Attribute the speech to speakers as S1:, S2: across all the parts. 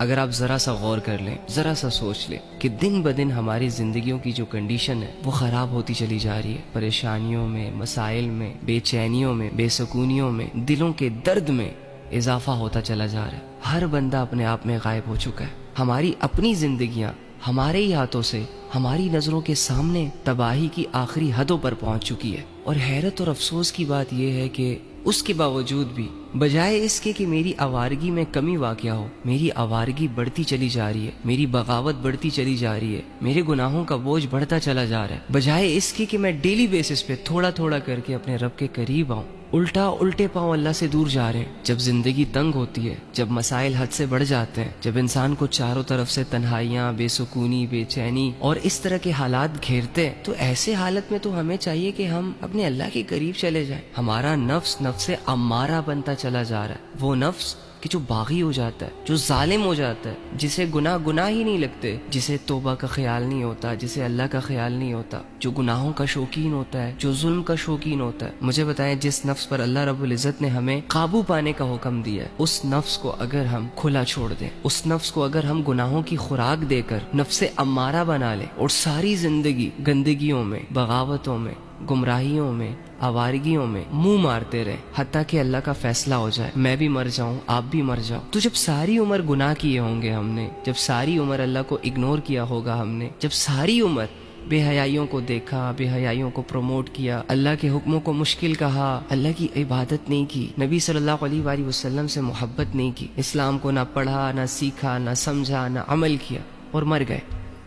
S1: اگر آپ ذرا سا غور کر لیں، ذرا سا سوچ لیں کہ دن بدن ہماری زندگیوں کی جو کنڈیشن ہے وہ خراب ہوتی چلی جا رہی ہے، پریشانیوں میں، مسائل میں، بے چینیوں میں، بے سکونیوں میں، دلوں کے درد میں اضافہ ہوتا چلا جا رہا ہے۔ ہر بندہ اپنے آپ میں غائب ہو چکا ہے۔ ہماری اپنی زندگیاں ہمارے ہی ہاتھوں سے ہماری نظروں کے سامنے تباہی کی آخری حدوں پر پہنچ چکی ہے، اور حیرت اور افسوس کی بات یہ ہے کہ اس کے باوجود بھی بجائے اس کے کہ میری آوارگی میں کمی واقع ہو، میری آوارگی بڑھتی چلی جا رہی ہے، میری بغاوت بڑھتی چلی جا رہی ہے، میرے گناہوں کا بوجھ بڑھتا چلا جا رہا ہے۔ بجائے اس کے کہ میں ڈیلی بیسس پہ تھوڑا تھوڑا کر کے اپنے رب کے قریب آؤں، الٹے پاؤں اللہ سے دور جا رہے ہیں۔ جب زندگی تنگ ہوتی ہے، جب مسائل حد سے بڑھ جاتے ہیں، جب انسان کو چاروں طرف سے تنہائیاں، بے سکونی، بے چینی اور اس طرح کے حالات گھیرتے ہیں، تو ایسے حالت میں تو ہمیں چاہیے کہ ہم اپنے اللہ کے قریب چلے جائیں۔ ہمارا نفس امارہ بنتا چلا جا رہا ہے، وہ نفس کہ جو باغی ہو جاتا ہے، جو ظالم ہو جاتا ہے، جسے گناہ ہی نہیں لگتے، جسے توبہ کا خیال نہیں ہوتا، جسے اللہ کا خیال نہیں ہوتا، جو گناہوں کا شوقین ہوتا ہے، جو ظلم کا شوقین ہوتا ہے۔ مجھے بتائیں، جس نفس پر اللہ رب العزت نے ہمیں قابو پانے کا حکم دیا ہے، اس نفس کو اگر ہم کھلا چھوڑ دیں، اس نفس کو اگر ہم گناہوں کی خوراک دے کر نفس امارہ بنا لیں اور ساری زندگی گندگیوں میں، بغاوتوں میں، گمراہیوں میں، آوارگیوں میں منہ مارتے رہے حتیٰ کہ اللہ کا فیصلہ ہو جائے، میں بھی مر جاؤں، آپ بھی مر جاؤ، تو جب ساری عمر گناہ کیے ہوں گے ہم نے، جب ساری عمر اللہ کو اگنور کیا ہوگا ہم نے، جب ساری عمر بے حیائیوں کو دیکھا، بے حیائیوں کو پروموٹ کیا، اللہ کے حکموں کو مشکل کہا، اللہ کی عبادت نہیں کی، نبی صلی اللہ علیہ وآلہ وسلم سے محبت نہیں کی، اسلام کو نہ پڑھا، نہ سیکھا، نہ سمجھا، نہ عمل کیا، اور مر گئے،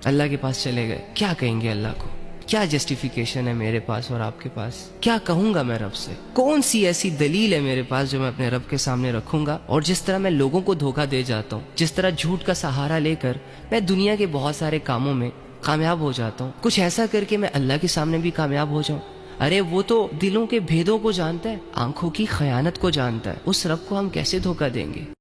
S1: اللہ کے پاس چلے گئے، کیا کہیں گے اللہ کو؟ کیا جسٹیفیکیشن ہے میرے پاس اور آپ کے پاس؟ کیا کہوں گا میں رب سے؟ کون سی ایسی دلیل ہے میرے پاس جو میں اپنے رب کے سامنے رکھوں گا؟ اور جس طرح میں لوگوں کو دھوکہ دے جاتا ہوں، جس طرح جھوٹ کا سہارا لے کر میں دنیا کے بہت سارے کاموں میں کامیاب ہو جاتا ہوں، کچھ ایسا کر کے میں اللہ کے سامنے بھی کامیاب ہو جاؤں۔ ارے وہ تو دلوں کے بھیدوں کو جانتا ہے، آنکھوں کی خیانت کو جانتا ہے، اس رب کو ہم کیسے دھوکہ دیں گے؟